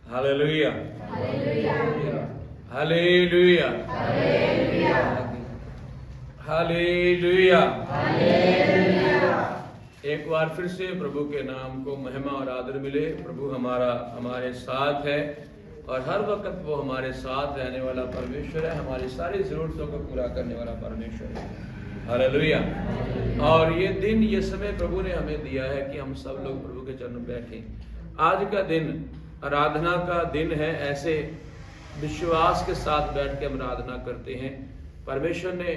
Hallelujah, hallelujah, hallelujah. एक बार फिर से प्रभु के नाम को महिमा और आदर मिले। प्रभु हमारे साथ है और हर वक्त वो हमारे साथ रहने वाला परमेश्वर है, हमारी सारी जरूरतों को पूरा करने वाला परमेश्वर है। हालेलुया। और ये दिन, ये समय प्रभु ने हमें दिया है कि हम सब लोग प्रभु के चरणों में बैठें। आज का दिन आराधना का दिन है। ऐसे विश्वास के साथ बैठ के हम आराधना करते हैं। परमेश्वर ने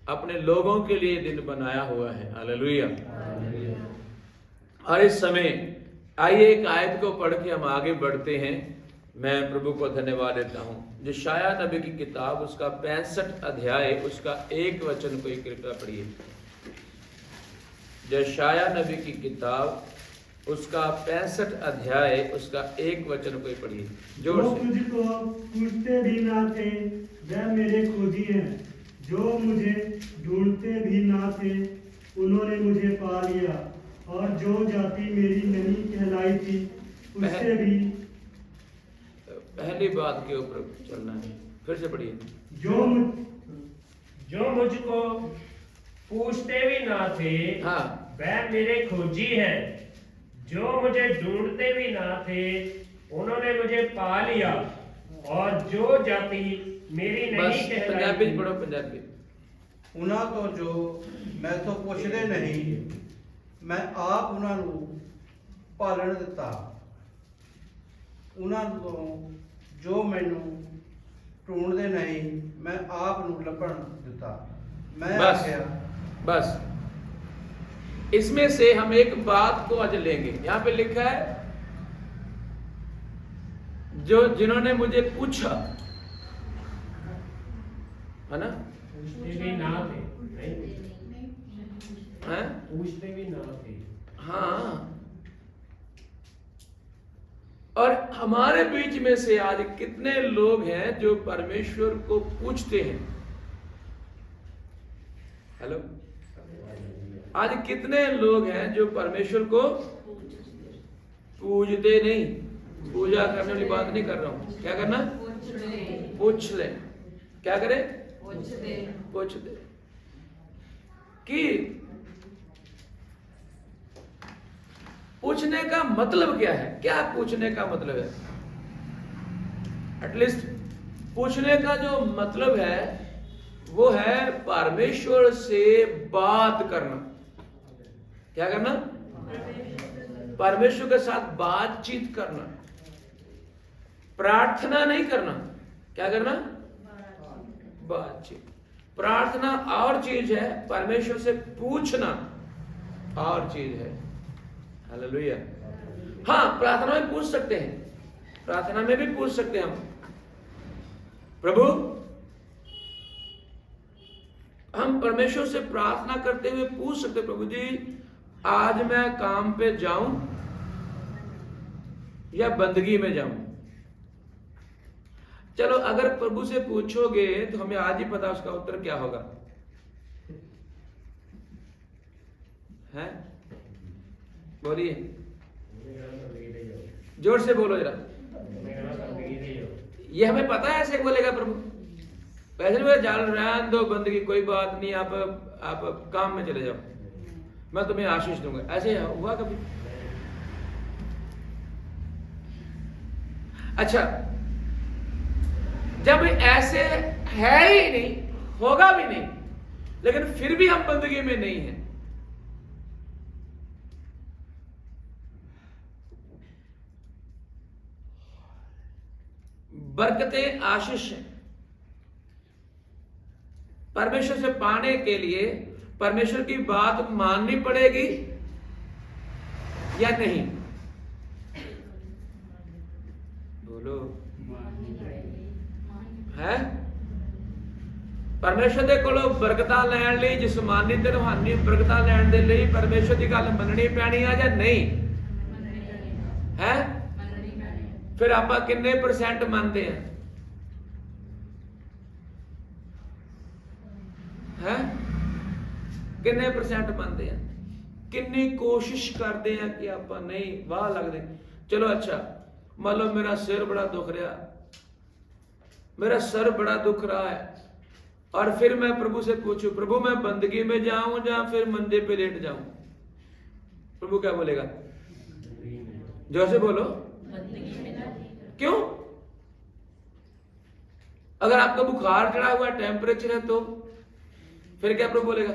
अपने लोगों के लिए दिन बनाया हुआ है। हालेलुया। और इस समय आइए एक आयत को पढ़ के हम आगे बढ़ते हैं। मैं प्रभु को धन्यवाद देता हूँ। यशायाह नबी की किताब उसका 65 अध्याय उसका 1 वचन को कृपया पढ़िए। यशायाह नबी की किताब उसका 65 अध्याय उसका 1 वचन को पढ़िए जोर से। तुझको पूछते भी ना थे वह मेरे खोजी हैं, जो मुझे ढूंढते भी ना थे उन्होंने मुझे पा लिया। और जो जाति मेरी नहीं कहलाई थी उससे भी। पहली बात के ऊपर चलना है, फिर से पढ़िए। जो मुझको पूछते भी ना थे हाँ, वह मेरे खोजी हैं, जो मुझे ढूंढते भी ना थे उन्होंने मुझे पा लिया। और जो जाति मेरी नहीं कहलाई। पंजाबी पढ़ो, पंजाबी। उन्हां तो जो मैं तो पुछदे नहीं, मैं आप उन्हां नूं पालण दिता। उन्हां तो जो मैनू ढूंढदे नहीं, मैं आप नूं लभण दिता। मैं बस आख्या बस इसमें से हम एक बात को आज लेंगे। यहां पे लिखा है जो जिन्होंने मुझे पूछा, है ना? पूछते भी ना थे, हैं? पूछते भी ना थे। हाँ। और हमारे बीच में से आज कितने लोग हैं जो परमेश्वर को पूछते हैं? हेलो, आज कितने लोग हैं जो परमेश्वर को पूजते नहीं? पूजा करने वाली बात नहीं कर रहा हूं। क्या करना? पूछ ले। क्या करे? पूछ दे। कि पूछने का मतलब क्या है? क्या पूछने का मतलब है? एटलीस्ट पूछने का जो मतलब है वो है परमेश्वर से बात करना। क्या करना? परमेश्वर के साथ बातचीत करना, प्रार्थना नहीं करना। क्या करना? बातचीत। प्रार्थना और चीज है, परमेश्वर से पूछना और चीज है। हालेलुया। हाँ, प्रार्थना में पूछ सकते हैं, प्रार्थना में भी पूछ सकते हैं हम, प्रभु, हम परमेश्वर से प्रार्थना करते हुए पूछ सकते हैं, प्रभु जी आज मैं काम पे जाऊं या बंदगी में जाऊं? चलो, अगर प्रभु से पूछोगे तो हमें आज ही पता उसका उत्तर क्या होगा। है? बोलिए, जोर से बोलो जरा। ये हमें पता है ऐसे बोलेगा प्रभु। पैसे नहीं, जाल रहन दो, बंदगी कोई बात नहीं, आप काम में चले जाओ, मैं तुम्हें आशीष दूंगा। ऐसे हुआ कभी? अच्छा, जब ऐसे है ही नहीं, होगा भी नहीं, लेकिन फिर भी हम बंदगी में नहीं हैं, बरकतें आशीष हैं, परमेश्वर से पाने के लिए परमेश्वर की बात माननी पड़ेगी या नहीं? बोलो। है? परमेश्वर दे कोलों बरकतां लैण लई, जिसमानी ते रूहानी बरकतां लैण दे लई परमेश्वर की गल मननी पैनी है या नहीं? है? फिर आप किन्ने % मानते हैं? है? किन्ने % मानते हैं? किन्नी कोशिश करते हैं कि आप नहीं वाह लगते। चलो अच्छा, मान लो मेरा सिर बड़ा दुख रहा, मेरा सर बड़ा दुख रहा है, और फिर मैं प्रभु से पूछूं, प्रभु मैं बंदगी में जाऊं या फिर मंदिर पे लेट जाऊं? प्रभु क्या बोलेगा? जोर से बोलो, क्यों? अगर आपका बुखार चढ़ा हुआ टेम्परेचर है तो फिर क्या प्रभु बोलेगा?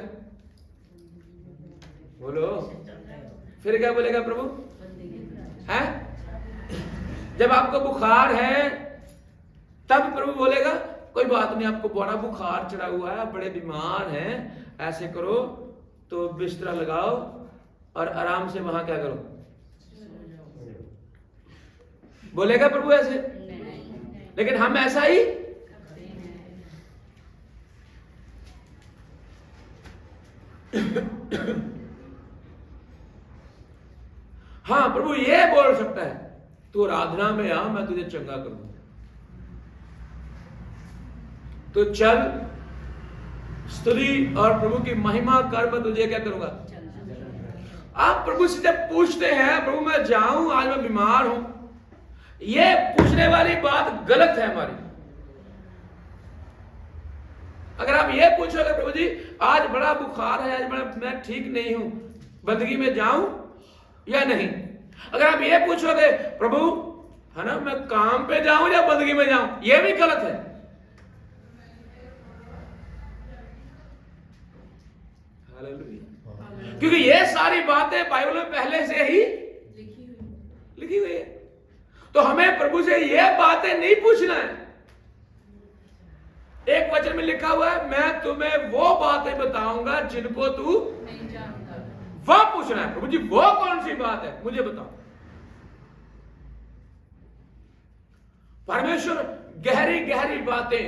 बोलो, फिर क्या बोलेगा प्रभु? है? जब आपको बुखार है तब प्रभु बोलेगा कोई बात नहीं, आपको बड़ा बुखार चढ़ा हुआ है, आप बड़े बीमार हैं, ऐसे करो तो बिस्तरा लगाओ और आराम से वहां क्या करो? बोलेगा प्रभु ऐसे? लेकिन हम ऐसा ही हाँ, प्रभु ये बोल सकता है तू आराधना में आ, मैं तुझे चंगा करूंगा, तो चल स्तुति और प्रभु की महिमा कर, मैं तुझे क्या करूंगा? आप प्रभु से जब पूछते हैं प्रभु मैं जाऊं, आज मैं बीमार हूं, ये पूछने वाली बात गलत है हमारी। अगर आप ये पूछोगे प्रभु जी आज बड़ा बुखार है, आज मैं ठीक नहीं हूं, बंदगी में जाऊं या नहीं? अगर आप ये पूछोगे प्रभु है ना मैं काम पे जाऊं या बंदगी में जाऊं, ये भी गलत है। हालेलुया। क्योंकि ये सारी बातें बाइबल में पहले से ही लिखी हुई है, तो हमें प्रभु से ये बातें नहीं पूछना है। एक वचन में लिखा हुआ है मैं तुम्हें वो बातें बताऊंगा जिनको तू नहीं जानता, वह पूछना है प्रभु जी वो कौन सी बात है मुझे बताओ। परमेश्वर गहरी गहरी बातें,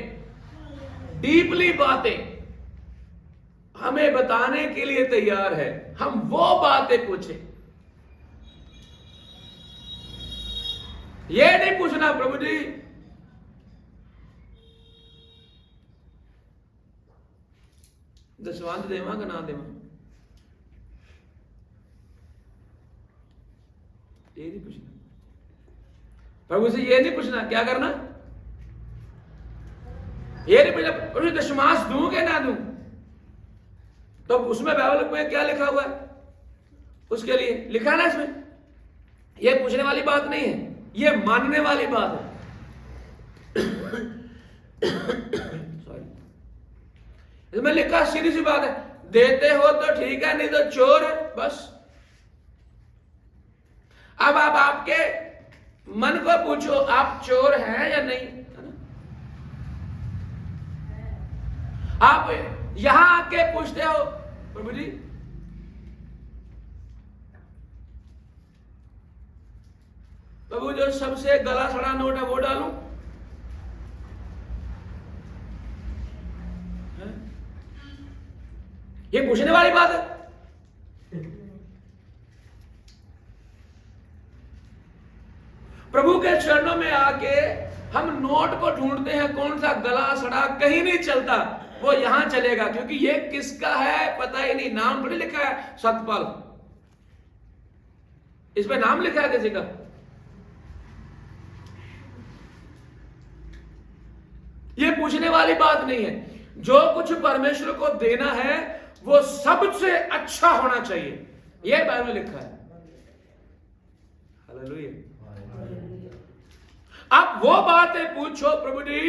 डीपली बातें हमें बताने के लिए तैयार है, हम वो बातें पूछें। ये नहीं पूछना प्रभु जी दशवांत देवा का ना देवा, ये नहीं पूछना प्रभु से, ये नहीं पूछना क्या करना, ये नहीं पूछना प्रभु दशमांश दूं कि ना दूं, तो उसमें बाइबल में क्या लिखा हुआ है उसके लिए लिखा ना इसमें। ये पूछने वाली बात नहीं है, ये मानने वाली बात है। सॉरी, इसमें लिखा सीधी सी बात है, देते हो तो ठीक है, नहीं तो चोर है, बस। अब आप आपके मन को पूछो आप चोर हैं या नहीं, है ना? आप यहां आके पूछते हो प्रभु जी प्रभु जो सबसे गला सड़ा नोट है वो डालूं, ये पूछने वाली बात है। प्रभु के चरणों में आके हम नोट को ढूंढते हैं, कौन सा गला सड़ा कहीं नहीं चलता, वो यहां चलेगा, क्योंकि ये किसका है पता ही नहीं, नाम थोड़ी लिखा है सतपाल, इसमें नाम लिखा है किसी का। ये पूछने वाली बात नहीं है, जो कुछ परमेश्वर को देना है वो सबसे अच्छा होना चाहिए, यह बाइबल में लिखा है। हालेलुया। अब वो बातें पूछो प्रभु जी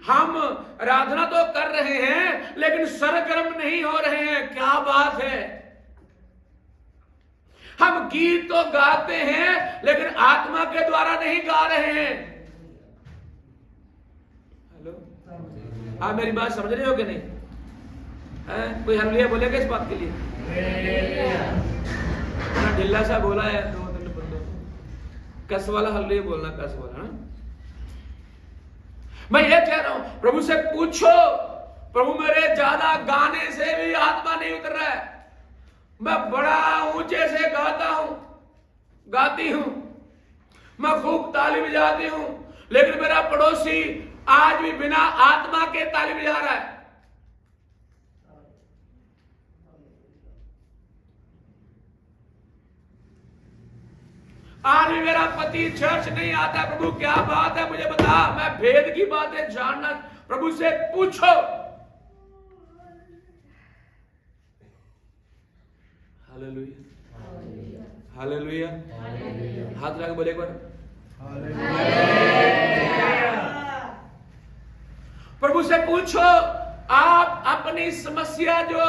हम आराधना तो कर रहे हैं लेकिन सरगर्म नहीं हो रहे हैं, क्या बात है? हम गीत तो गाते हैं लेकिन आत्मा के द्वारा नहीं गा रहे हैं। हेलो, आप मेरी बात समझ रहे हो कि नहीं? कोई हालेलुया बोलेगा इस बात के लिए? ढिल्ला सा बोला है, दो बंदों कस वाला हालेलुया बोलना, कस वाला। मैं ये कह रहा हूं प्रभु से पूछो, प्रभु मेरे ज्यादा गाने से भी आत्मा नहीं उतर रहा है, मैं बड़ा ऊंचे से गाता हूं, गाती हूं, मैं खूब ताली बजाती हूं, लेकिन मेरा पड़ोसी आज भी बिना आत्मा के ताली बजा रहा है। आज भी मेरा पति चर्च नहीं आता, प्रभु क्या बात है मुझे बता, मैं भेद की बातें जानना, प्रभु से पूछो। हालेलुया, हालेलुया, हाथ लगा बोले एक बार प्रभु से पूछो। आप अपनी समस्या जो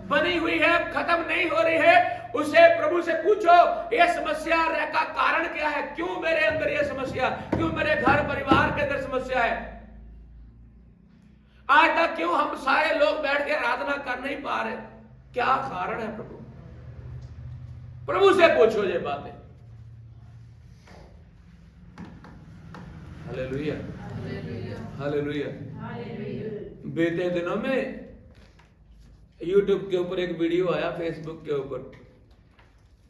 बनी हुई है, खत्म नहीं हो रही है, उसे प्रभु से पूछो, ये समस्या का कारण क्या है, क्यों मेरे अंदर ये समस्या, क्यों मेरे घर परिवार के अंदर समस्या है, आज तक क्यों हम सारे लोग बैठ के आराधना कर नहीं पा रहे, क्या कारण है प्रभु। प्रभु से पूछो ये बातें। Hallelujah, hallelujah. बीते दिनों में YouTube के ऊपर एक वीडियो आया, फेसबुक के ऊपर,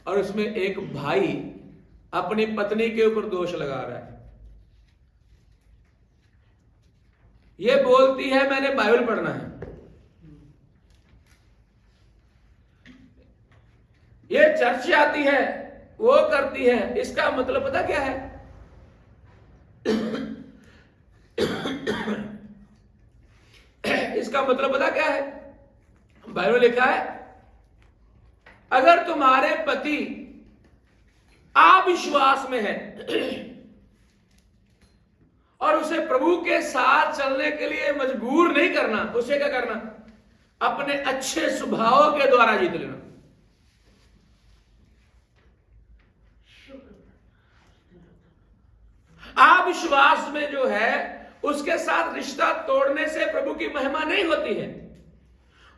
और उसमें एक भाई अपनी पत्नी के ऊपर दोष लगा रहा है। ये बोलती है मैंने बाइबल पढ़ना है, ये चर्च आती है, वो करती है, इसका मतलब पता क्या है? इसका मतलब पता क्या है? बाइबल लिखा है, अगर तुम्हारे पति अविश्वास में है और उसे प्रभु के साथ चलने के लिए मजबूर नहीं करना, उसे क्या करना? अपने अच्छे स्वभाव के द्वारा जीत लेना। अविश्वास में जो है उसके साथ रिश्ता तोड़ने से प्रभु की महिमा नहीं होती है,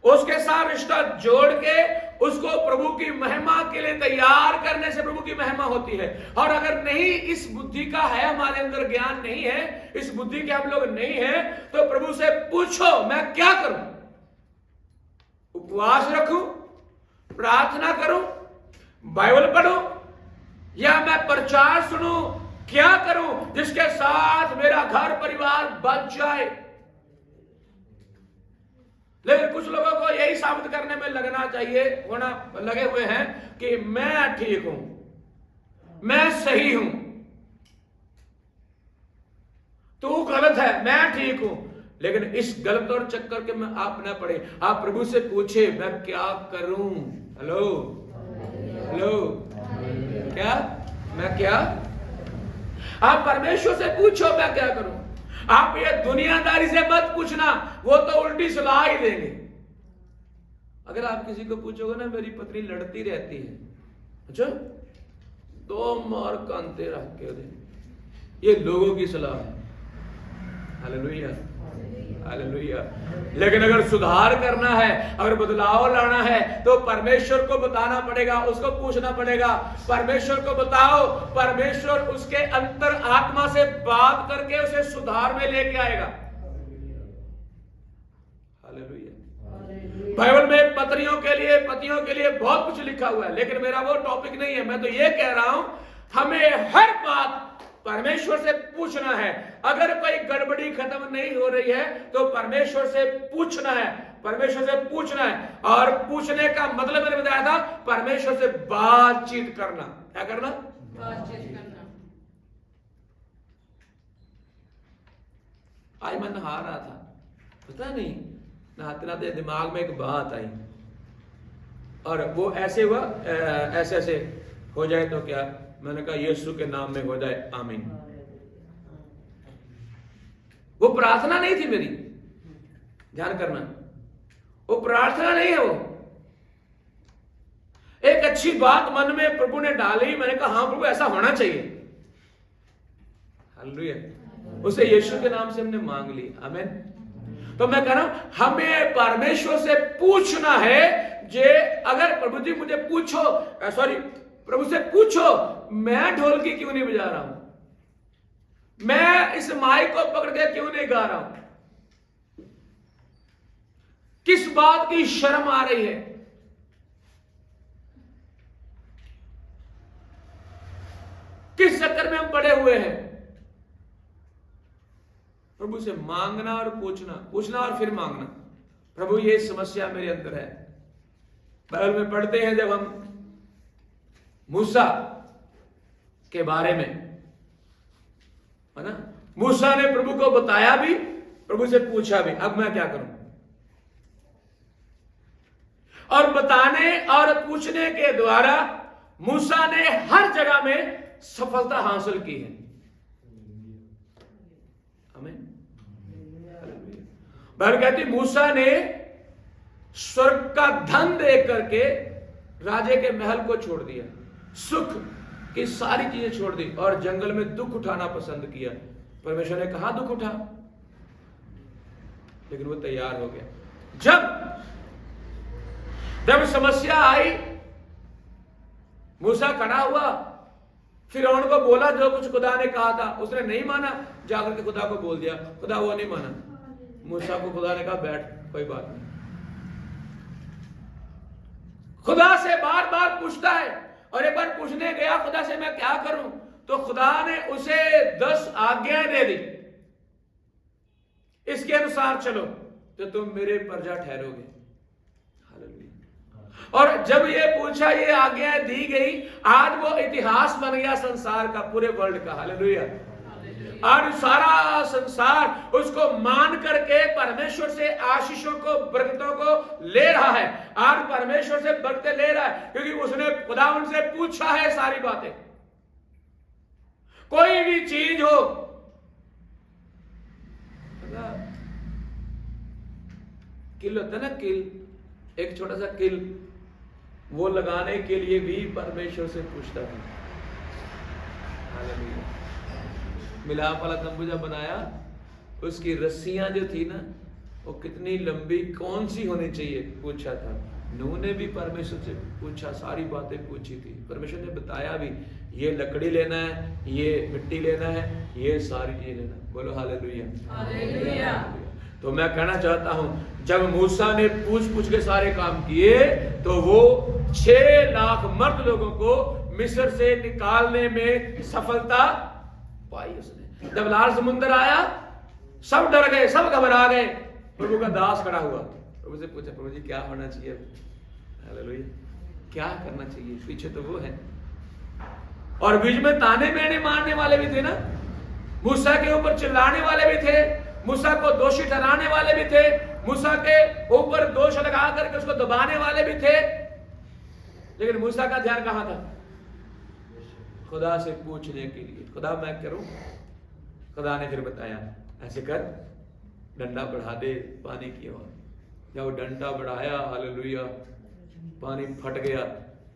उसके साथ रिश्ता जोड़ के उसको प्रभु की महिमा के लिए तैयार करने से प्रभु की महिमा होती है। और अगर नहीं, इस बुद्धि का है हमारे अंदर, ज्ञान नहीं है, इस बुद्धि के हम लोग नहीं है, तो प्रभु से पूछो मैं क्या करूं? उपवास रखूं, प्रार्थना करूं, बाइबल पढ़ूं, या मैं प्रचार सुनूं? क्या करूं जिसके साथ मेरा घर परिवार बच जाए? लेकिन कुछ लोगों को यही साबित करने में लगना चाहिए, होना लगे हुए हैं कि मैं ठीक हूं, मैं सही हूं, तू गलत है, मैं ठीक हूं। लेकिन इस गलत और चक्कर के में आप न पड़े, आप प्रभु से पूछे मैं क्या करूं। हेलो हेलो, क्या मैं क्या? आप परमेश्वर से पूछो मैं क्या करूं। आप ये दुनियादारी से मत पूछना, वो तो उल्टी सलाह ही देंगे। अगर आप किसी को पूछोगे ना मेरी पत्नी लड़ती रहती है, अच्छा तो मार कांते रख के दे, ये लोगों की सलाह है। Hallelujah, hallelujah. लेकिन अगर सुधार करना है, अगर बदलाव लाना है, तो परमेश्वर को बताना पड़ेगा, उसको पूछना पड़ेगा। परमेश्वर को बताओ, परमेश्वर उसके अंतर आत्मा से बात करके उसे सुधार में लेके आएगा। हालेलुया। बाइबल में पत्नियों के लिए बहुत कुछ लिखा हुआ है, लेकिन मेरा वो टॉपिक नहीं है। मैं तो ये कह रहा हूं हमें हर बात परमेश्वर से पूछना है। अगर कोई गड़बड़ी खत्म नहीं हो रही है तो परमेश्वर से पूछना है, परमेश्वर से पूछना है। और पूछने का मतलब मैंने बताया था, परमेश्वर से बातचीत करना। क्या करना? बातचीत करना। आज मैं नहा रहा था, पता नहीं नहाते नहाते दिमाग में एक बात आई, और वो ऐसे हुआ, ऐसे ऐसे हो जाए तो क्या? मैंने कहा यीशु के नाम में हो जाए, आमीन। वो प्रार्थना नहीं थी मेरी, ध्यान करना, वो प्रार्थना नहीं है, वो एक अच्छी बात मन में प्रभु ने डाली। मैंने कहा हाँ प्रभु ऐसा होना चाहिए। हालेलुया। उसे यीशु के नाम से हमने मांग ली, आमीन। तो मैं कह रहा हूं हमें परमेश्वर से पूछना है। जे अगर प्रभु जी मुझे पूछो, प्रभु से पूछो मैं ढोलकी क्यों नहीं बजा रहा हूं, मैं इस माइक को पकड़ के क्यों नहीं गा रहा हूं, किस बात की शर्म आ रही है? किस चक्कर में हम पड़े हुए हैं? प्रभु से मांगना और पूछना, पूछना और फिर मांगना। प्रभु ये समस्या मेरे अंदर है। बाइबल में पढ़ते हैं जब हम मूसा के बारे में, है ना। मूसा ने प्रभु को बताया भी, प्रभु से पूछा भी, अब मैं क्या करूं। और बताने और पूछने के द्वारा मूसा ने हर जगह में सफलता हासिल की है। आमीन। बाइबल कहती मूसा ने स्वर्ग का धन देख करके राजे के महल को छोड़ दिया, सुख की सारी चीजें छोड़ दी और जंगल में दुख उठाना पसंद किया। परमेश्वर ने कहा दुख उठा, लेकिन वो तैयार हो गया। जब समस्या आई, मूसा खड़ा हुआ, फिरौन को बोला जो कुछ खुदा ने कहा था, उसने नहीं माना, जाकर के खुदा को बोल दिया, खुदा वो नहीं माना। मूसा को खुदा ने कहा बैठ, कोई बात नहीं। खुदा से बार बार पूछता है, और एक बार पूछने गया खुदा से मैं क्या करूं, तो खुदा ने उसे 10 आज्ञाएं दे दी, इसके अनुसार चलो तो तुम मेरे प्रजा ठहरोगे। हालेलुया। और जब ये पूछा, ये आज्ञाएं दी गई, आज वो इतिहास बन गया संसार का, पूरे वर्ल्ड का। हालेलुया। और सारा संसार उसको मान करके परमेश्वर से आशीषों को, बरकतों को ले रहा है, और परमेश्वर से बरकतें ले रहा है, क्योंकि उसने खुदा उनसे पूछा है सारी बातें। कोई भी चीज हो, किल होता है ना, किल, एक छोटा सा किल, वो लगाने के लिए भी परमेश्वर से पूछता था। हालेलुया। मिलाप वाला तंबू जब बनाया, उसकी रस्सियां जो थी ना, वो कितनी लंबी, कौन सी होनी चाहिए, पूछा था। नूह ने भी परमेश्वर से पूछा, सारी बातें पूछी थी। परमेश्वर ने बताया भी, ये लकड़ी लेना है, ये मिट्टी लेना है, ये सारी चीजें लेना। बोलो हालेलुया। हालेलुया। तो मैं कहना चाहता हूं, जब मूसा ने पूछ के सारे काम किए, तो वो 6 लाख मर्द लोगों को मिस्र से निकालने में सफलता पाई उसने। जब लाल समुद्र आया, सब डर गए, सब घबरा गए। प्रभु का दास खड़ा हुआ, प्रभु से पूछा, प्रभु जी क्या होना चाहिए, हालेलुया, क्या करना चाहिए। पीछे तो वो है, और बीच में ताने मेने मारने वाले भी थे ना, मूसा के ऊपर चिल्लाने वाले भी थे, मूसा को दोषी ठहराने वाले भी थे, मूसा के ऊपर दोष लगा करके उसको दबाने वाले भी थे। लेकिन मूसा का ध्यान कहां था? खुदा से पूछने के लिए, खुदा मैं करूं। खुदा ने फिर बताया, ऐसे कर, डंडा बढ़ा दे पानी की ओर। जब डंडा बढ़ाया, हालेलुया, पानी फट गया,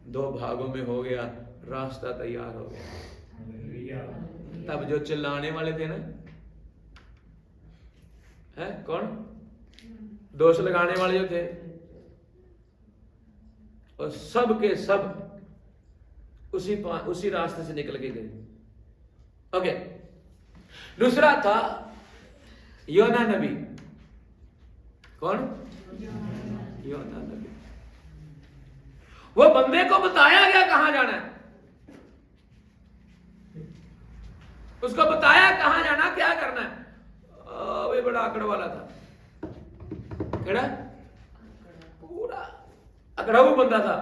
2 भागों में हो गया, रास्ता तैयार हो गया। तब जो चिल्लाने वाले थे ना, है कौन, दोष लगाने वाले जो थे, और सब के सब उसी रास्ते से निकल के गए। ओके। दूसरा था योना नबी। कौन? योना नबी। वो बंदे को बताया गया कहां जाना है, उसको बताया कहां जाना, क्या करना है। वे बड़ा आकड़ वाला था, केड़ा पूरा अकड़ाऊ बंदा था।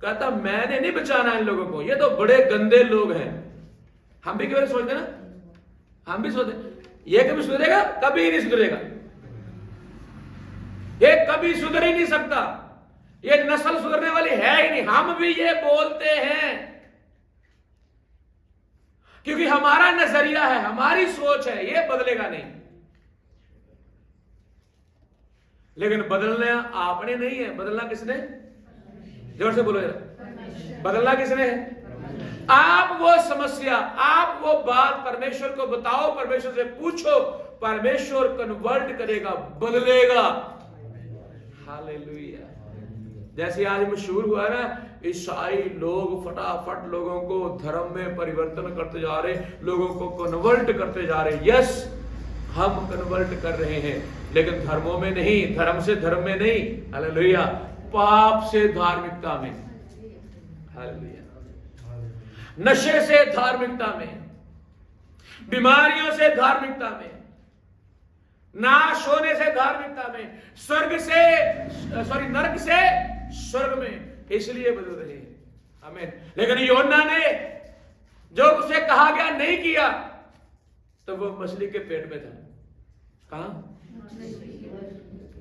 कहता मैंने नहीं बचाना इन लोगों को, ये तो बड़े गंदे लोग हैं। हम भी क्यों सोचते ना, हम भी सोचते ये कभी सुधरेगा, कभी नहीं सुधरेगा, ये कभी सुधर ही नहीं सकता, ये नस्ल सुधरने वाली है ही नहीं। हम भी ये बोलते हैं क्योंकि हमारा नजरिया है, हमारी सोच है, ये बदलेगा नहीं। लेकिन बदलना आपने नहीं है, बदलना किसने? जोर से बोलो जरा, बदलना किसने है? आप वो समस्या, आप वो बात परमेश्वर को बताओ, परमेश्वर से पूछो, परमेश्वर कन्वर्ट करेगा, बदलेगा। हालेलुया। जैसे आज मशहूर हुआ ना, ईसाई लोग फटाफट लोगों को धर्म में परिवर्तन करते जा रहे, लोगों को कन्वर्ट करते जा रहे। यस, हम कन्वर्ट कर रहे हैं, लेकिन धर्मों में नहीं, धर्म से धर्म में नहीं, हालेलुया, पाप से धार्मिकता में, हालेलुया, नशे से धार्मिकता में, बीमारियों से धार्मिकता में, नाश होने से धार्मिकता में, नरक से स्वर्ग में, इसलिए बदल रहे हैं। आमीन। लेकिन योना ने जो उसे कहा गया नहीं किया तो वो मछली के पेट में था। कहा?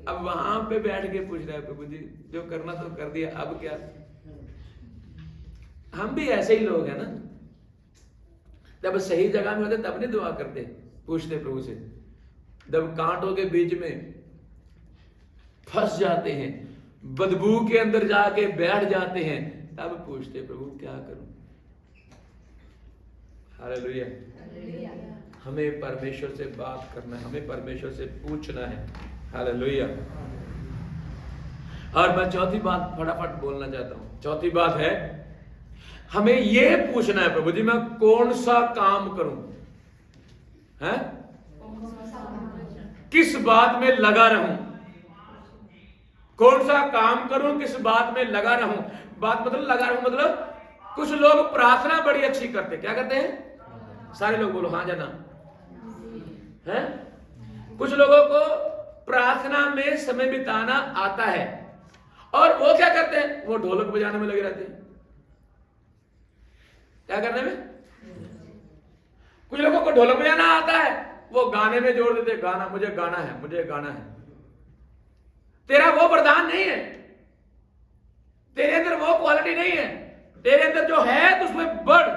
अब वहां पे बैठ के पूछ रहा है, प्रभु जी जो करना तो कर दिया, अब क्या? हम भी ऐसे ही लोग हैं ना, जब सही जगह में होते तब नहीं दुआ करते, पूछते प्रभु से। जब कांटों के बीच में फंस जाते हैं, बदबू के अंदर जाके बैठ जाते हैं, तब पूछते प्रभु क्या करूं। हालेलुया। हमें परमेश्वर से बात करना है, हमें परमेश्वर से पूछना है। हालेलुया। और मैं चौथी बात फटाफट बोलना चाहता हूं। चौथी बात है, हमें यह पूछना है, प्रभु जी मैं कौन सा काम करूं, है? किस बात में लगा रहूं, कौन सा काम करूं, किस बात में लगा रहूं। बात मतलब लगा रहूं मतलब कुछ लोग प्रार्थना बड़ी अच्छी करते, क्या करते हैं? सारे लोग बोलो हाँ जाना है। कुछ लोगों को प्रार्थना में समय बिताना आता है और वो क्या करते हैं? वो ढोलक बजाने में लगे रहते हैं। क्या करने में? कुछ लोगों को ढोलक बजाना आता है, वो गाने में जोड़ देते, गाना मुझे गाना है, मुझे गाना है। तेरा वो वरदान नहीं है, तेरे अंदर वो क्वालिटी नहीं है, तेरे अंदर जो है तो उसमें बढ़।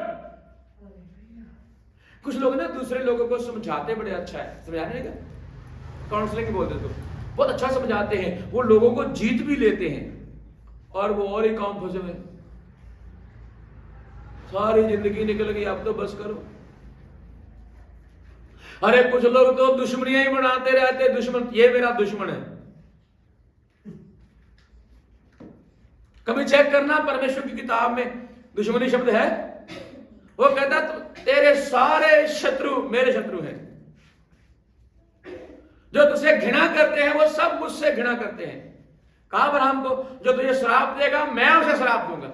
कुछ लोग ना दूसरे लोगों को समझाते बड़े अच्छा है, समझाने का काउंसलिंग बोलते तो बहुत अच्छा समझाते हैं, वो लोगों को जीत भी लेते हैं और वो और ही काम फंसे हुए, सारी जिंदगी निकल गई, अब तो बस करो। अरे कुछ लोग तो दुश्मनियां ही बनाते रहते, दुश्मन ये मेरा दुश्मन है। कभी चेक करना परमेश्वर की किताब में दुश्मनी शब्द है, वो कहता तेरे सारे शत्रु मेरे शत्रु हैं, जो तुझे घृणा करते हैं वो सब मुझसे घृणा करते हैं। कहा अब्राहम को, जो तुझे श्राप देगा मैं उसे श्राप दूंगा,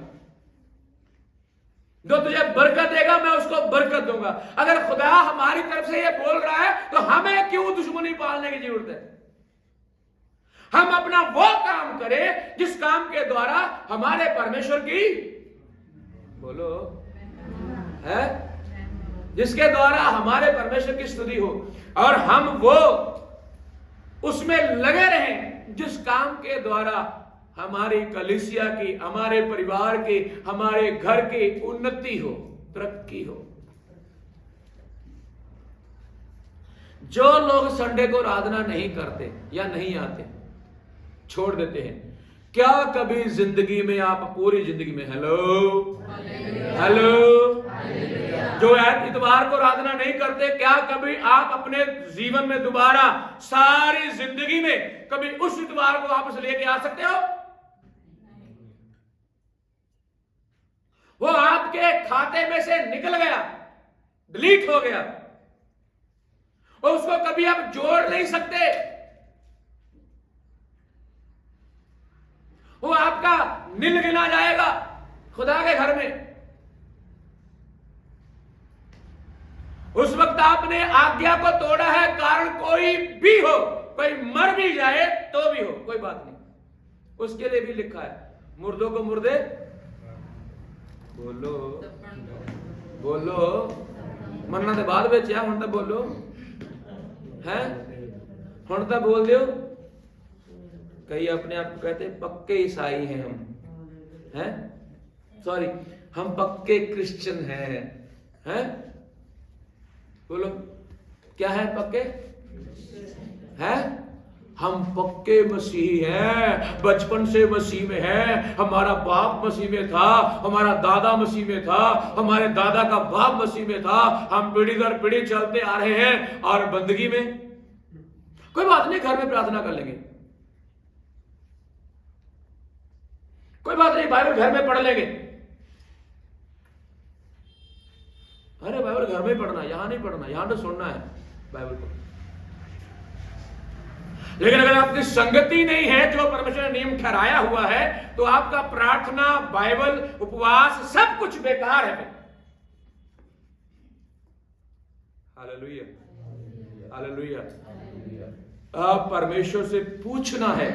जो तुझे बरकत देगा मैं उसको बरकत दूंगा। अगर खुदा हमारी तरफ से ये बोल रहा है तो हमें क्यों दुश्मनी पालने की जरूरत है? हम अपना वो काम करें जिस काम के द्वारा हमारे परमेश्वर की बोलो है, जिसके द्वारा हमारे परमेश्वर की स्तुति हो, और हम वो उसमें लगे रहें जिस काम के द्वारा हमारी कलीसिया की, हमारे परिवार की, हमारे घर की उन्नति हो, तरक्की हो। जो लोग संडे को आराधना नहीं करते या नहीं आते, छोड़ देते हैं, क्या कभी जिंदगी में आप पूरी जिंदगी में हेलो जो इतवार को आराधना नहीं करते, क्या कभी आप अपने जीवन में दोबारा सारी जिंदगी में कभी उस इतवार को वापस लेके आ सकते हो? वो आपके खाते में से निकल गया, डिलीट हो गया, और उसको कभी आप जोड़ नहीं सकते। वो आपका नील गिना जाएगा खुदा के घर में। उस वक्त आपने आज्ञा को तोड़ा है, कारण कोई भी हो, कोई मर भी जाए तो भी हो, कोई बात नहीं, उसके लिए भी लिखा है, मुर्दों को मुर्दे बोलो बोलो, मरना तो बाद में चाहे हुण तो बोलो है, हुण तो बोल दो। कई अपने आप को कहते हैं पक्के ईसाई हैं हम, हैं सॉरी हम पक्के क्रिश्चियन हैं, बोलो क्या है पक्के? हैं हम पक्के मसीही हैं, बचपन से मसीह में हैं, हमारा बाप मसीह में था, हमारा दादा मसीह में था, हमारे दादा का बाप मसीह में था, हम पीढ़ी दर पीढ़ी चलते आ रहे हैं। और बंदगी में कोई बात नहीं, घर में प्रार्थना कर लेंगे, कोई बात नहीं, बाइबल घर में पढ़ लेंगे। अरे बाइबल घर में पढ़ना, यहां नहीं पढ़ना, यहां तो सुनना है बाइबल को। लेकिन अगर आपकी संगति नहीं है जो परमेश्वर ने नियम ठहराया हुआ है, तो आपका प्रार्थना, बाइबल, उपवास सब कुछ बेकार है। Hallelujah, hallelujah. आप परमेश्वर से पूछना है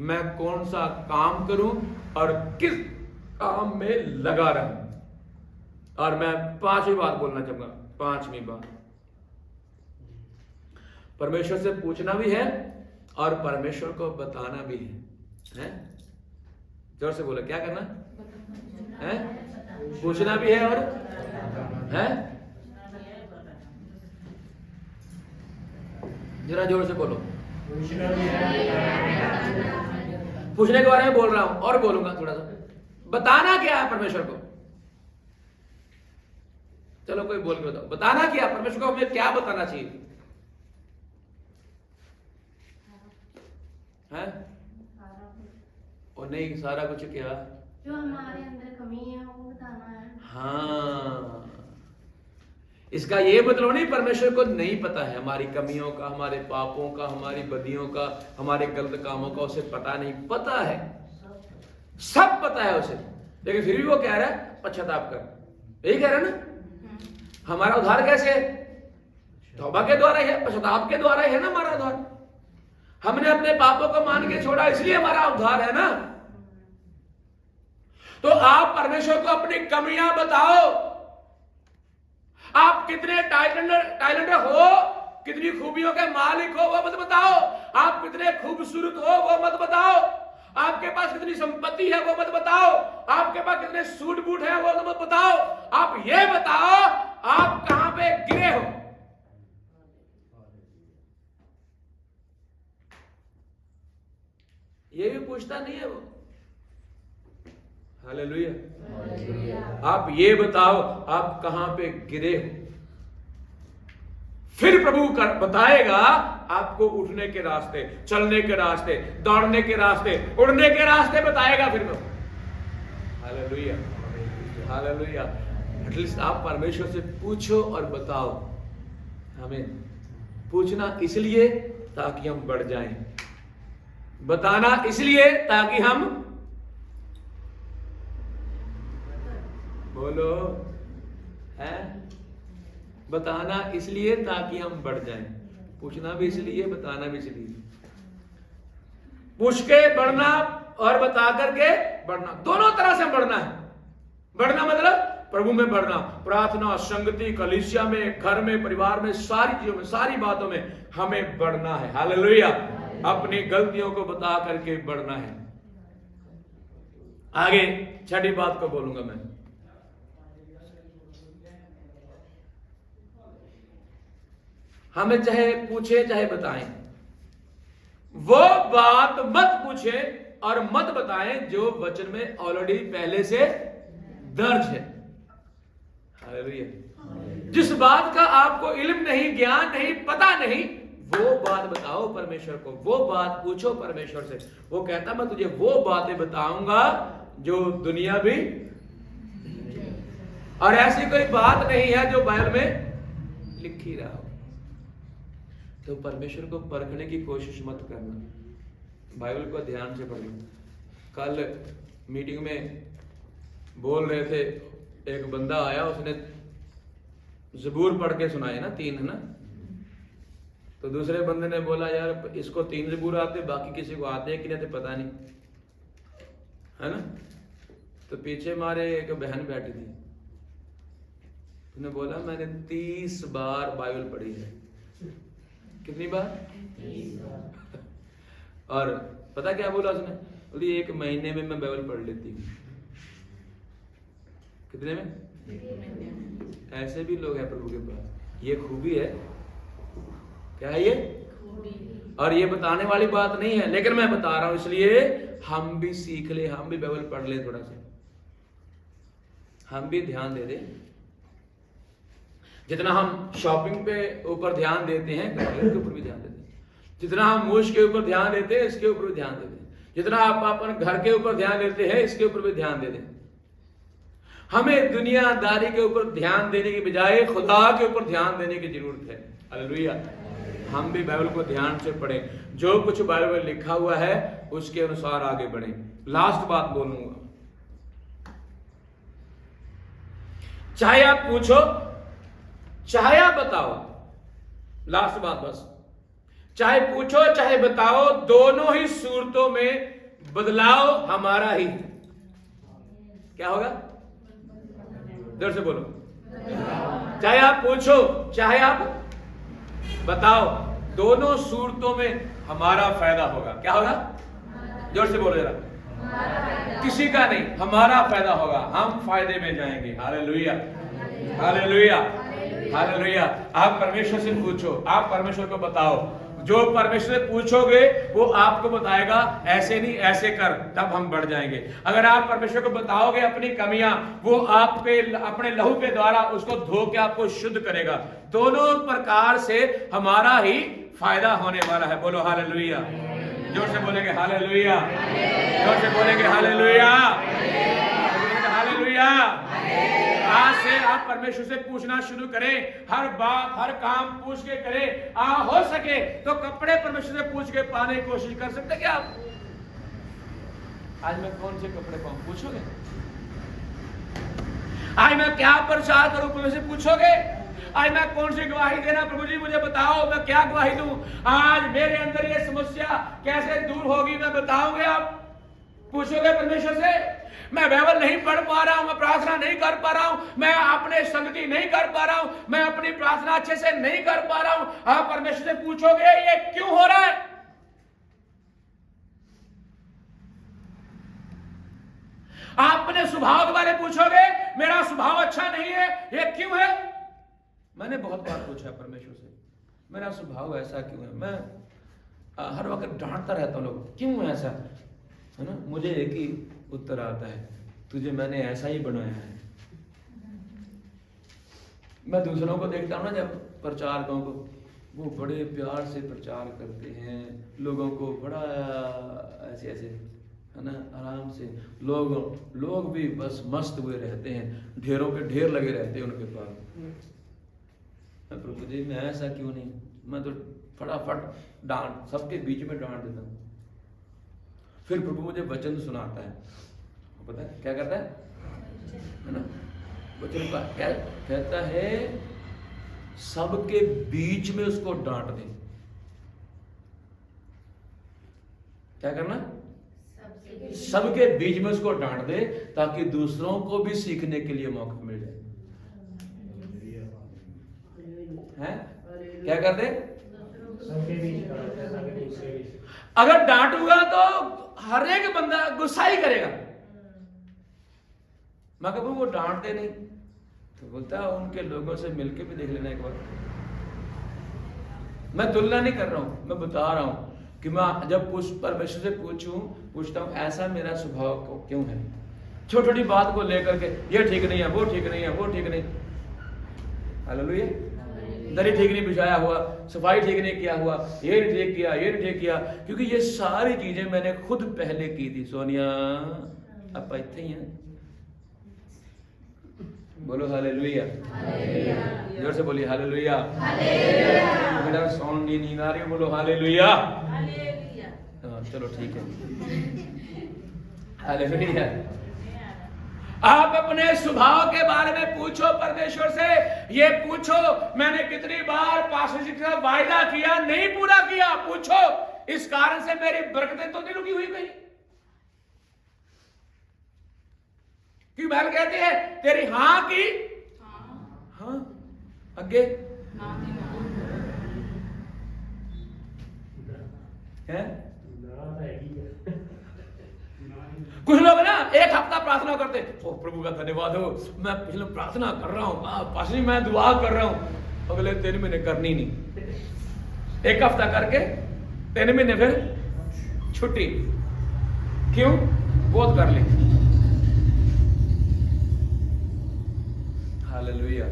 मैं कौन सा काम करूं और किस काम में लगा रहूं, और मैं 5वीं बात बोलना चाहूंगा। 5वीं बात, परमेश्वर से पूछना भी है और परमेश्वर को बताना भी है? जोर से बोलो, क्या करना है? पूछना भी है और है? जरा जोर से बोलो। पूछने के बारे में बोल रहा हूं और बोलूंगा थोड़ा सा। बताना क्या है परमेश्वर को? चलो कोई बोल के बताओ, बताना क्या परमेश्वर को? हमें क्या बताना चाहिए? है? और नहीं, सारा कुछ क्या जो हमारे अंदर कमी है वो बताना है। हाँ, इसका ये मतलब नहीं परमेश्वर को नहीं पता है हमारी कमियों का, हमारे पापों का, हमारी बदियों का, हमारे गलत कामों का। उसे पता नहीं, पता है, सब पता है उसे, लेकिन फिर भी वो कह रहा है पश्चाताप कर। यही कह रहा है ना। हमारा उद्धार कैसे? तौबा के द्वारा है, पश्चाताप के द्वारा है ना हमारा उद्धार। हमने अपने पापों को मान के छोड़ा, इसलिए हमारा उद्धार है ना। तो आप परमेश्वर को अपनी कमियां बताओ। आप कितने टैलेंटेड हो, कितनी खूबियों के मालिक हो वो मत बताओ। आप कितने खूबसूरत हो वो मत बताओ। आपके पास कितनी संपत्ति है वो मत बताओ। आपके पास कितने सूट बूट है वो मत बताओ। आप ये बताओ आप कहां पे गिरे हो। ये भी पूछता नहीं है वो। हालेलुया। आप ये बताओ आप कहां पे गिरे हो, फिर प्रभु बताएगा आपको उठने के रास्ते, चलने के रास्ते, दौड़ने के रास्ते, उड़ने के रास्ते बताएगा फिर तो। Hallelujah, hallelujah. एटलीस्ट आप परमेश्वर से पूछो और बताओ। हमें पूछना इसलिए ताकि हम बढ़ जाएं, बताना इसलिए ताकि हम, बोलो, है? बताना इसलिए ताकि हम बढ़ जाएं, पूछना भी इसलिए, बताना भी इसलिए। पूछ के बढ़ना और बता करके बढ़ना, दोनों तरह से बढ़ना है। बढ़ना मतलब प्रभु में बढ़ना, प्रार्थना, संगति, कलीसिया में, घर में, परिवार में, सारी चीजों में, सारी बातों में हमें बढ़ना है। हालेलुया। अपनी गलतियों को बता करके बढ़ना है। आगे 6ठी बात को बोलूंगा मैं। हमें चाहे पूछे चाहे बताएं, वो बात मत पूछे और मत बताएं जो वचन में ऑलरेडी पहले से दर्ज है। हालेलुया। जिस बात का आपको इल्म नहीं, ज्ञान नहीं, पता नहीं, वो बात बताओ परमेश्वर को, वो बात पूछो परमेश्वर से। वो कहता मैं तुझे वो बातें बताऊंगा जो दुनिया भी, और ऐसी कोई बात नहीं है जो बाइबल में लिखी रहा हो। तो परमेश्वर को परखने की कोशिश मत करना, बाइबल को ध्यान से पढ़ो। कल मीटिंग में बोल रहे थे, एक बंदा आया, उसने ज़बूर पढ़ के सुनाए ना, 3 है ना। तो दूसरे बंदे ने बोला यार इसको 3 ज़बूर आते, बाकी किसी को आते हैं कि नहीं पता नहीं, है ना। तो पीछे मारे एक बहन बैठी थी, उसने बोला मैंने 30 बार बाइबल पढ़ी है। कितनी बार? 30 बार। और पता क्या बोला उसने? बोली 1 महीने में मैं बाइबल पढ़ लेती हूँ। कितने में? ऐसे भी लोग हैं प्रभु के पास, ये खूबी है। क्या है ये? और ये बताने वाली बात नहीं है, लेकिन मैं बता रहा हूं इसलिए हम भी सीख ले, हम भी बाइबल पढ़ ले, थोड़ा सा हम भी ध्यान दे दें। जितना हम शॉपिंग पे ऊपर ध्यान देते हैं, के ऊपर भी ध्यान देते हैं। जितना हम मूछ के ऊपर ध्यान देते हैं, इसके ऊपर भी ध्यान देते हैं। जितना आप अपन घर के ऊपर ध्यान देते हैं, इसके ऊपर भी ध्यान दे दें। हमें दुनियादारी के ऊपर ध्यान देने की बजाय खुदा के ऊपर ध्यान देने की जरूरत है। हालेलुया। हम भी बाइबल को ध्यान से पढ़ें, जो कुछ बाइबल में लिखा हुआ है उसके अनुसार आगे बढ़ें। लास्ट बात बोलूंगा, चाहे आप पूछो चाहे आप बताओ, लास्ट बात बस, चाहे पूछो चाहे बताओ, दोनों ही सूरतों में बदलाव हमारा ही। क्या होगा? जोर से बोलो, चाहे आप पूछो चाहे आप बताओ, दोनों सूरतों में हमारा फायदा होगा। क्या होगा? जोर से बोलो जरा। किसी का नहीं, हमारा फायदा होगा, हम फायदे में जाएंगे। Hallelujah, hallelujah, hallelujah. आप परमेश्वर से पूछो, आप परमेश्वर को बताओ, जो परमेश्वर से पूछोगे वो आपको बताएगा, ऐसे नहीं ऐसे कर, तब हम बढ़ जाएंगे। अगर आप परमेश्वर को बताओगे अपनी कमियां, वो आपके अपने लहू के द्वारा उसको धो के आपको शुद्ध करेगा। दोनों प्रकार से हमारा ही फायदा होने वाला है। बोलो हालेलुया, जोर से बोलेंगे हालेलुया, जोर से बोलेंगे हालेलुया, हालेलुया। आज से आप परमेश्वर से पूछना शुरू करें, हर बात हर काम पूछ के करें। हो सके तो कपड़े परमेश्वर से पूछ के पाने की कोशिश कर सकते क्या आप? आज मैं कौन से कपड़े पाऊं पूछोगे? आज मैं क्या प्रचार करूं परमेश्वर से पूछोगे? आज मैं कौन सी गवाही देना प्रभु जी मुझे बताओ, मैं क्या गवाही दूं? आज मेरे अंदर ये समस्या कैसे दूर होगी मैं बताऊंगे, आप पूछोगे परमेश्वर से। मैं बाइबल नहीं पढ़ पा रहा हूं, मैं प्रार्थना नहीं कर पा रहा हूं, मैं अपने संगति नहीं कर पा रहा हूं, मैं अपनी प्रार्थना अच्छे से नहीं कर पा रहा हूं, आप परमेश्वर से पूछोगे ये क्यों हो रहा है? आप अपने स्वभाव के बारे में पूछोगे, मेरा स्वभाव अच्छा नहीं है, ये क्यों है? मैंने बहुत बार पूछा परमेश्वर से, मेरा स्वभाव ऐसा क्यों है? मैं हर वक्त डांटता रहता हूं लोग, क्यों ऐसा है ना? मुझे एक ही उत्तर आता है, तुझे मैंने ऐसा ही बनाया है। मैं दूसरों को देखता हूं ना, जब प्रचारकों को, वो बड़े प्यार से प्रचार करते हैं, लोगों को बड़ा ऐसे ऐसे है ना, आराम से। लोग भी बस मस्त हुए रहते हैं, ढेरों के ढेर लगे रहते हैं उनके पास। प्रभु जी मैं ऐसा क्यों नहीं? मैं तो फटाफट डांट, सबके बीच में डांट देता हूँ। फिर प्रभु मुझे वचन सुनाता है, पता है क्या करता है ना? वचन क्या कहता है? सबके बीच में उसको डांट दे। क्या करना? सबके बीच में उसको डांट दे, ताकि दूसरों को भी सीखने के लिए मौका मिल जाए। हैं? क्या कर दे? अगर डांटूंगा तो हर एक बंदा गुस्सा ही करेगा। मैं कहूँ वो डांटते नहीं, तो बोलता है उनके लोगों से मिलके भी देख लेना एक बार। मैं तुलना नहीं कर रहा हूं, मैं बता रहा हूं कि मैं जब परमेश्वर से पूछता हूं ऐसा मेरा स्वभाव क्यों है। छोटी छोटी बात को लेकर के ये ठीक नहीं है, वो ठीक नहीं है, वो ठीक नहीं। हालेलुया। दरी ठीक नहीं बिछाया हुआ, सफाई ठीक नहीं किया हुआ, ये नहीं ठीक किया, ये नहीं ठीक किया, क्योंकि ये सारी चीजें मैंने खुद पहले की थी। सोनिया आप इतने ही हैं। बोलो हालेलुया, जोर से बोलिए हालेलुया। मेरा साउंड नहीं आ रही, बोलो हालेलुया। हाँ चलो ठीक है, हालेलुया। आप अपने स्वभाव के बारे में पूछो परमेश्वर से। ये पूछो मैंने कितनी बार पास्टर जी के साथ वायदा किया नहीं पूरा किया, पूछो। इस कारण से मेरी बरकतें तो नहीं रुकी हुई कहीं। क्यों बाइबल कहती है तेरी हां की हाँ आगे है। कुछ लोग ना एक हफ्ता प्रार्थना करते, ओ प्रभु का धन्यवाद हो, मैं पिछले प्रार्थना कर रहा हूँ, पास्टर जी मैं दुआ कर रहा हूँ, अगले 3 महीने करनी नहीं। एक हफ्ता करके 3 महीने फिर छुट्टी। क्यों? बहुत कर ली। हालेलुया।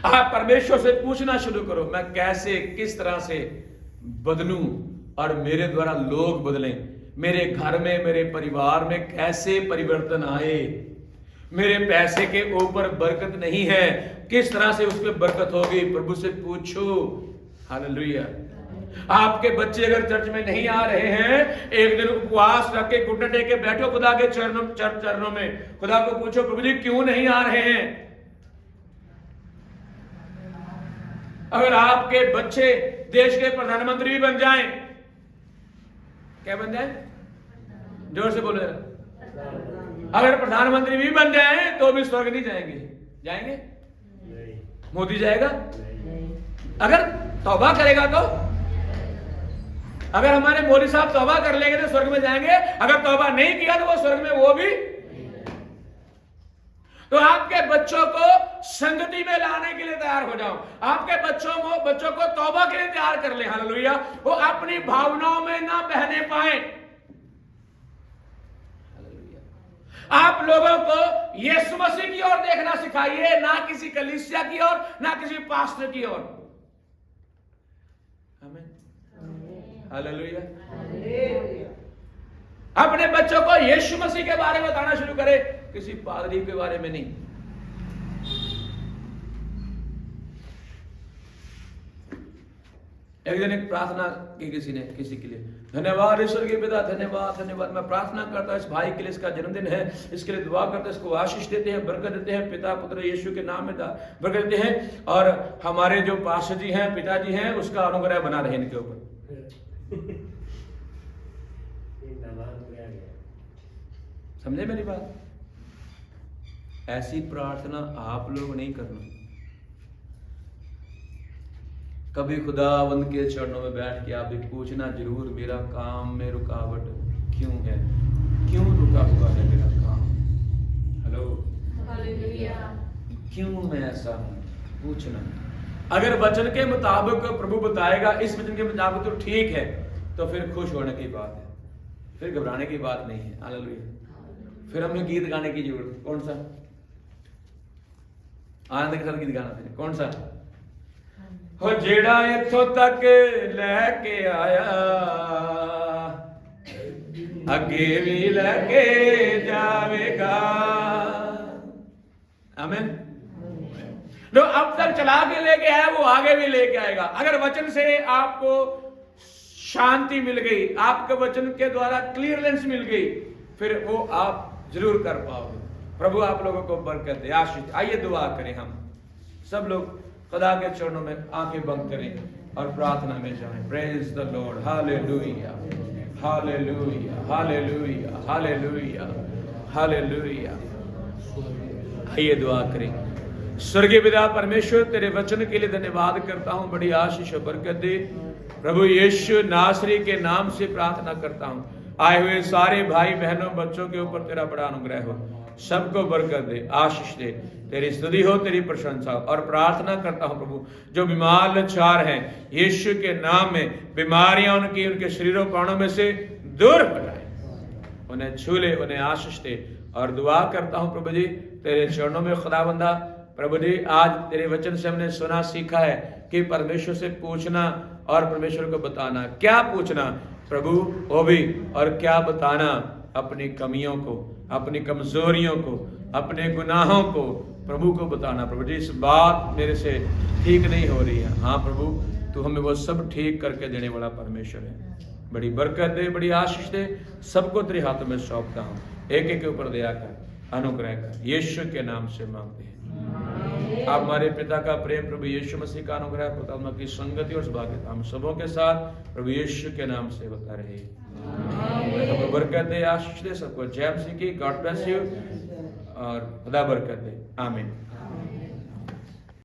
आप परमेश्वर से पूछना शुरू करो, मैं कैसे किस तरह से बदलूं और मेरे द्वारा लोग बदलें, मेरे घर में मेरे परिवार में कैसे परिवर्तन आए। मेरे पैसे के ऊपर बरकत नहीं है, किस तरह से उस पर बरकत होगी, प्रभु से पूछो। हालेलुया। आपके बच्चे अगर चर्च में नहीं आ रहे हैं, एक दिन उपवास रख के घुटने टेक के बैठो खुदा के चरणों में, खुदा को पूछो प्रभु जी क्यों नहीं आ रहे हैं। अगर आपके बच्चे देश के प्रधानमंत्री भी बन जाएं, क्या बन जाए? जोर से बोलो। अगर प्रधानमंत्री भी बन जाए तो भी स्वर्ग नहीं जाएंगे। जाएंगे? नहीं। मोदी जाएगा? अगर तौबा करेगा तो? अगर हमारे मोदी साहब तौबा कर लेंगे तो स्वर्ग में जाएंगे, अगर तौबा नहीं किया तो वो स्वर्ग में वो भी। तो आपके बच्चों को संगति में लाने के लिए तैयार हो जाओ, आपके बच्चों को तौबा के लिए तैयार कर ले। हालेलुया। वो अपनी भावनाओं में ना बहने पाए। आप लोगों को यीशु मसीह की ओर देखना सिखाइए, ना किसी कलीसिया की ओर, ना किसी पास्टर की ओर। आमीन। हालेलुया। अपने बच्चों को यीशु मसीह के बारे में बताना शुरू करें, किसी पादरी के बारे में नहीं। एक दिन एक प्रार्थना की किसी ने किसी के लिए, धन्यवाद ईश्वर के पिता, धन्यवाद धन्यवाद, मैं प्रार्थना करता हूं इस भाई के लिए, इसका जन्मदिन है, इसके लिए दुआ करते हैं, इसको आशीष देते हैं, बरकत देते हैं, पिता पुत्र यीशु के नाम में बरकत देते हैं, और हमारे जो पास्टर जी हैं, पिताजी हैं, उसका अनुग्रह बना रहे इनके ऊपर। समझे मेरी बात? ऐसी प्रार्थना आप लोग नहीं करना। कभी खुदावंद के चरणों में बैठ के आप भी पूछना जरूर, मेरा काम में रुकावट क्यों है, क्यों रुका हुआ है मेरा काम? Hello, hallelujah. क्यों मैं ऐसा हूं? पूछना। अगर वचन के मुताबिक प्रभु बताएगा, इस वचन के मुताबिक तो ठीक है, तो फिर खुश होने की बात है, फिर घबराने की बात नहीं है। हालेलुया। फिर हमें गीत गाने की जरूरत, कौन सा? आनंद के साथ गीत गाना। फिर कौन सा? हो जेड़ा इथों तक लेके आया, अगे भी लेके जावेगा। आमीन। जो अब तक चला के लेके आया वो आगे भी लेके आएगा। अगर वचन से आपको शांति मिल गई, आपके वचन के द्वारा क्लियरेंस मिल गई, फिर वो आप जरूर कर पाओगे। प्रभु आप लोगों को बरकत दे, आशीष। आइए दुआ करें, हम सब लोग खुदा के चरणों में आंखें बंद करें और प्रार्थना में जाएं। Praise the Lord. Hallelujah, hallelujah, hallelujah, hallelujah, hallelujah. आइए दुआ करें। स्वर्गीय पिता परमेश्वर, तेरे वचन के लिए धन्यवाद करता हूं, बड़ी आशीष और बरकत दे। प्रभु यीशु नासरी के नाम से प्रार्थना करता हूं, आए हुए सारे भाई बहनों बच्चों के ऊपर तेरा बड़ा अनुग्रह हो, सबको बरकत दे, आशीष दे, तेरी स्तुति हो, तेरी प्रशंसा हो। और प्रार्थना करता हूं प्रभु, जो बीमार लाचार हैं, यीशु के नाम में बीमारियां उनकी उनके शरीरों प्राणों में से दूर हटाए, उन्हें छू ले, उन्हें आशीष दे। और दुआ करता हूं प्रभु जी तेरे चरणों में खुदाबंदा, प्रभु जी आज तेरे वचन से हमने सुना सीखा है कि परमेश्वर से पूछना और परमेश्वर को बताना। क्या पूछना प्रभु, वो भी, और क्या बताना, अपनी कमियों को, अपनी कमजोरियों को, अपने गुनाहों को प्रभु को बताना। प्रभु जी इस बात मेरे से ठीक नहीं हो रही है, हाँ प्रभु तू हमें वो सब ठीक करके देने वाला परमेश्वर है। बड़ी बरकत दे, बड़ी आशीष दे, सबको तेरे हाथों में सौंपता हूँ, एक एक के ऊपर दया कर, अनुग्रह कर, यीशु के नाम से मांगते हैं। आप हमारे पिता का प्रेम, प्रभु यीशु मसीह का अनुग्रह, परमात्मा की संगति और सौभाग्यता हम सबों के साथ प्रभु यीशु के नाम से होता रहे। सबको बरकत दे, आशीष दे, सबको जय मसीह की। गॉड ब्लेस यू और खुदा बरकत दे। आमीन।